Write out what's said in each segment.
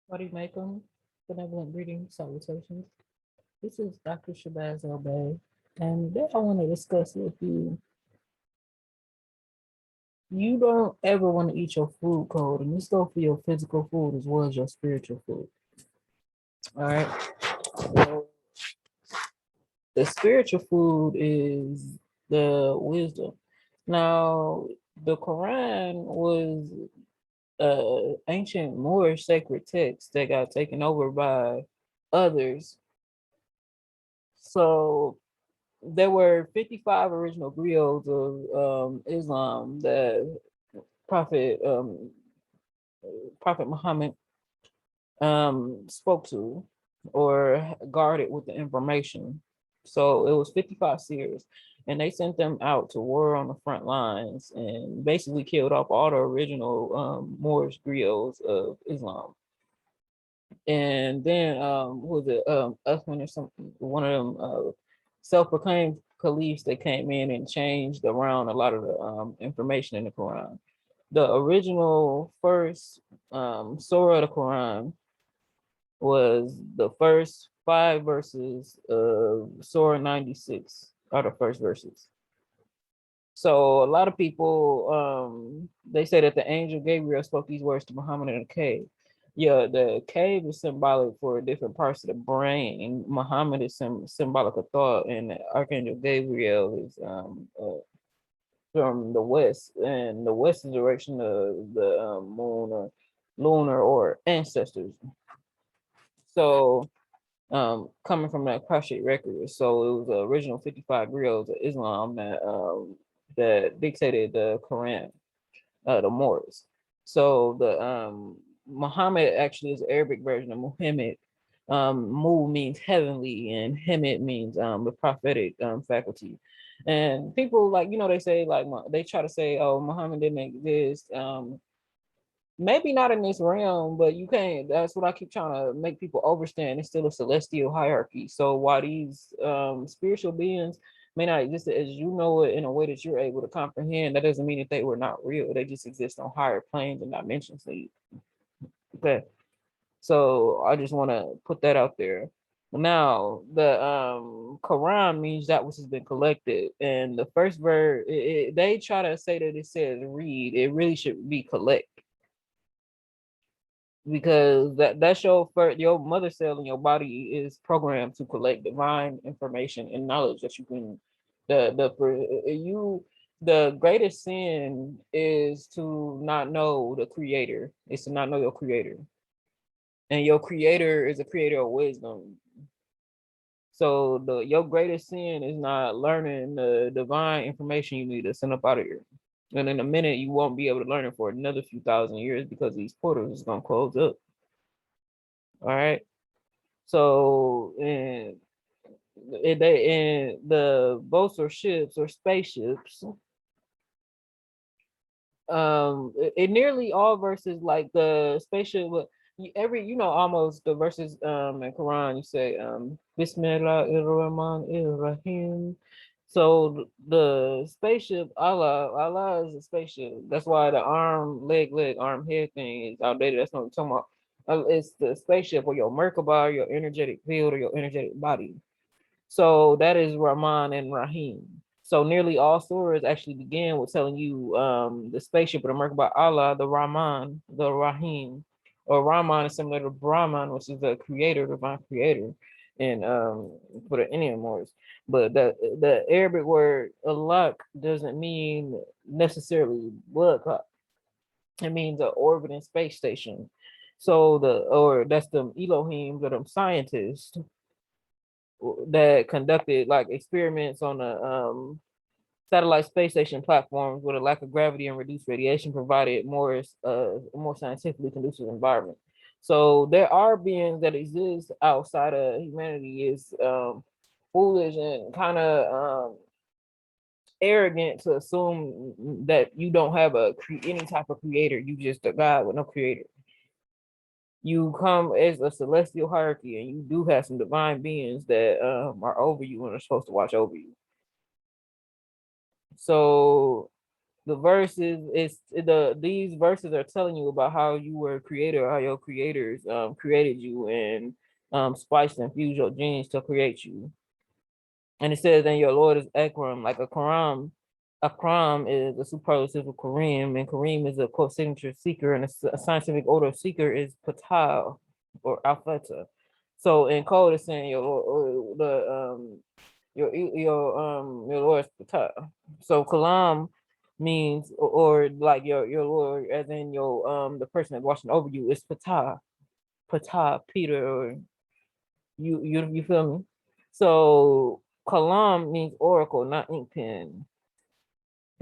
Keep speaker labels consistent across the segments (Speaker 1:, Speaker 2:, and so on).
Speaker 1: What do you make them? Benevolent greetings, salutations. This is Dr. Shabazz Obey, and today I want to discuss with you. You don't ever want to eat your food cold, and this goes for your physical food as well as your spiritual food. All right. So the spiritual food is the wisdom. Now, the Quran was ancient Moorish sacred text that got taken over by others. So there were 55 original griots of Islam that Prophet Prophet Muhammad spoke to or guarded with the information. So it was 55 seers, and they sent them out to war on the front lines and basically killed off all the original Moorish griots of Islam. And then was it Uthman or something? One of them self-proclaimed caliphs that came in and changed around a lot of the information in the Quran. The original first surah of the Quran was the first 5 verses of Surah 96 are the first verses. So a lot of people they say that the angel Gabriel spoke these words to Muhammad in a cave. Yeah, the cave is symbolic for different parts of the brain, and Muhammad is symbolic of thought, and the Archangel Gabriel is from the west, and the west is the direction of the moon or lunar or ancestors. So coming from that Akashic record, so it was the original 55 griots of Islam that dictated the Quran, the Moors. So the Muhammad actually is the Arabic version of Muhammad. Mu means heavenly, and Hemit means the prophetic faculty. And people like they say like they try to say, oh, Muhammad didn't exist. Maybe not in this realm, but you can't. That's what I keep trying to make people understand. It's still a celestial hierarchy. So while these spiritual beings may not exist as you know it in a way that you're able to comprehend, that doesn't mean that they were not real. They just exist on higher planes and dimensions. Okay. So I just want to put that out there. Now, the Quran means that which has been collected, and the first verse they try to say that it says read. It really should be collect, because that's your mother cell in your body is programmed to collect divine information and knowledge that you can the greatest sin is to not know the creator, is to not know your creator, and your creator is a creator of wisdom. So your greatest sin is not learning the divine information you need to send up out of here. And in a minute, you won't be able to learn it for another few thousand years because these portals is gonna close up. All right. So and the boats or ships or spaceships, it nearly all verses like the spaceship every almost the verses in Quran you say Bismillahir-Rahmanir-Rahim. So the spaceship, Allah is a spaceship. That's why the arm head thing is outdated. That's not what I'm talking about. It's the spaceship or your Merkaba, your energetic field or your energetic body. So that is Rahman and Rahim. So nearly all surahs actually begin with telling you the spaceship of the Merkaba Allah, the Rahman, the Rahim, or Rahman is similar to Brahman, which is the creator, divine creator, and for the Indian Moors. But the Arabic word Allah doesn't mean necessarily blood clot. It means an orbiting space station. So that's the Elohim, or them scientists that conducted like experiments on the satellite space station platforms with a lack of gravity and reduced radiation provided more scientifically conducive environment. So there are beings that exist outside of humanity. Is foolish and kind of arrogant to assume that you don't have any type of creator. You just a god with no creator. You come as a celestial hierarchy, and you do have some divine beings that are over you and are supposed to watch over you. So The verses is these verses are telling you about how you were created, or how your creators created you and spiced and fused your genes to create you. And it says, "And your Lord is Akram," like a Karam. Akram is a superlative of Kareem, and Kareem is a quote signature seeker, and a scientific order seeker is Patal or Alfeta. So in code, it's saying your Lord is Patal. So Kalam means, or like your Lord, as in your the person that's watching over you is Patal Peter, or you feel me? So Kalam means oracle, not ink pen.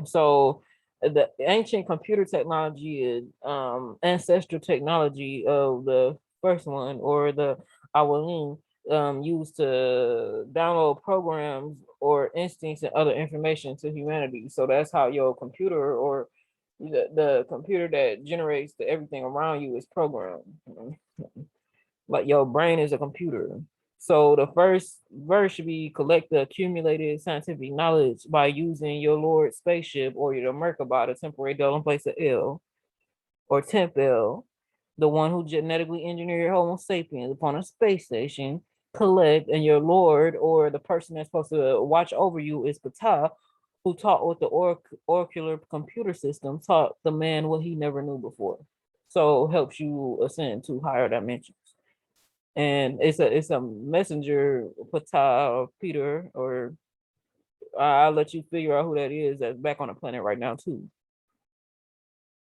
Speaker 1: So the ancient computer technology is ancestral technology of the first one, or the Awalim, used to download programs or instincts and other information to humanity. So that's how your computer, or the computer that generates everything around you, is programmed. Like your brain is a computer. So the first verse should be: collect the accumulated scientific knowledge by using your Lord's spaceship or your Merkabah, the temporary dwelling place of El, or Temp El, the one who genetically engineered Homo sapiens upon a space station. Collect, and your Lord, or the person that's supposed to watch over you, is Ptah, who taught with the oracular computer system, taught the man what he never knew before. So helps you ascend to higher dimensions. And it's a messenger, Ptah or Peter, or I'll let you figure out who that is, that's back on the planet right now too.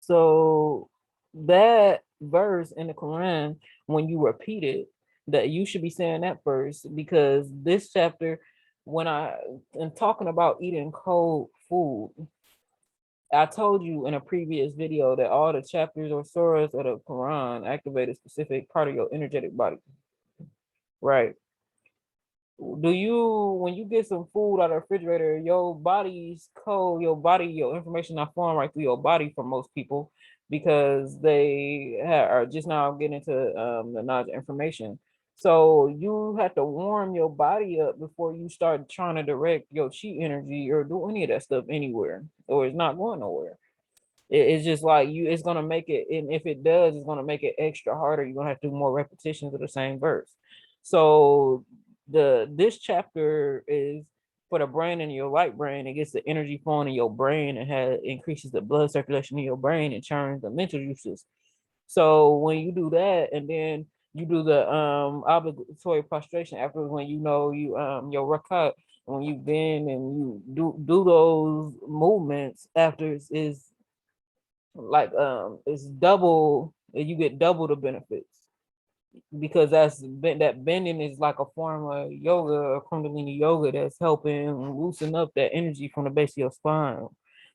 Speaker 1: So that verse in the Quran, when you repeat it, that you should be saying that first, because this chapter, when I am talking about eating cold food, I told you in a previous video that all the chapters or surahs of the Quran activate a specific part of your energetic body, right? Do you, when you get some food out of the refrigerator, your body's cold, your information not flowing right through your body for most people, because they are just now getting into the knowledge of information. So you have to warm your body up before you start trying to direct your chi energy or do any of that stuff anywhere, or it's not going nowhere. It's just like you, it's gonna make it, and if it does, it's gonna make it extra harder. You're gonna have to do more repetitions of the same verse. So this chapter is for the brain and your light brain. It gets the energy flowing in your brain and increases the blood circulation in your brain and turns the mental juices. So when you do that, and then you do the obligatory prostration afterwards, when you know you your rakat, when you bend and you do those movements after, is like it's double, you get double the benefits, because that bending is like a form of yoga or kundalini yoga that's helping loosen up that energy from the base of your spine.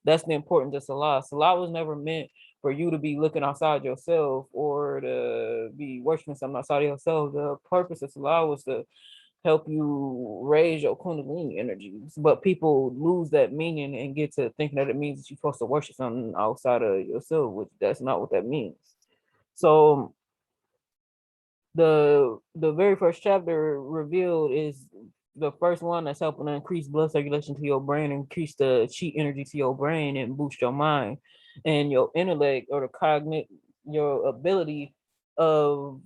Speaker 1: That's the importance of salah. Salah was never meant for you to be looking outside yourself or to be worshiping something outside of yourself. The purpose of salah was to help you raise your kundalini energies. But people lose that meaning and get to thinking that it means that you're supposed to worship something outside of yourself, which that's not what that means. So the very first chapter revealed is the first one that's helping to increase blood circulation to your brain, increase the chi energy to your brain, and boost your mind and your intellect, or the cognitive, your ability of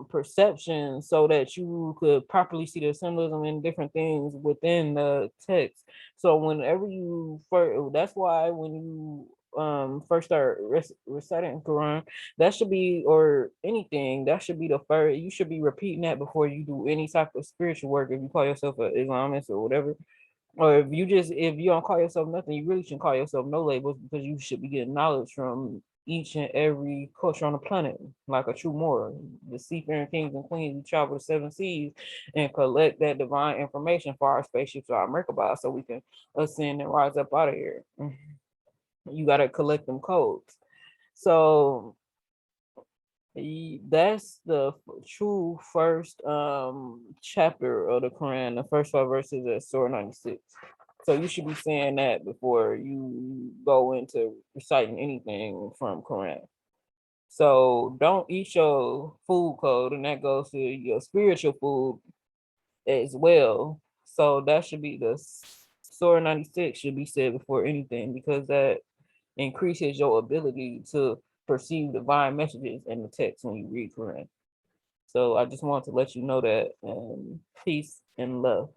Speaker 1: perception, so that you could properly see the symbolism and different things within the text. So whenever you first, that's why when you first start reciting Quran, that should be, or anything, that should be the first, you should be repeating that before you do any type of spiritual work, if you call yourself an Islamist or whatever. Or if you don't call yourself nothing, you really shouldn't call yourself no labels, because you should be getting knowledge from each and every culture on the planet, like a true Moor. The seafaring kings and queens who travel the seven seas and collect that divine information for our spaceships or our Merkabah, so we can ascend and rise up out of here. You gotta collect them codes. So that's the true first chapter of the Quran. The first 5 verses of Surah 96. So you should be saying that before you go into reciting anything from Quran. So don't eat your food code, and that goes to your spiritual food as well. So that should be the Surah 96 should be said before anything because that increases your ability to perceive divine messages in the text when you read Quran. So I just wanted to let you know that. Peace and love.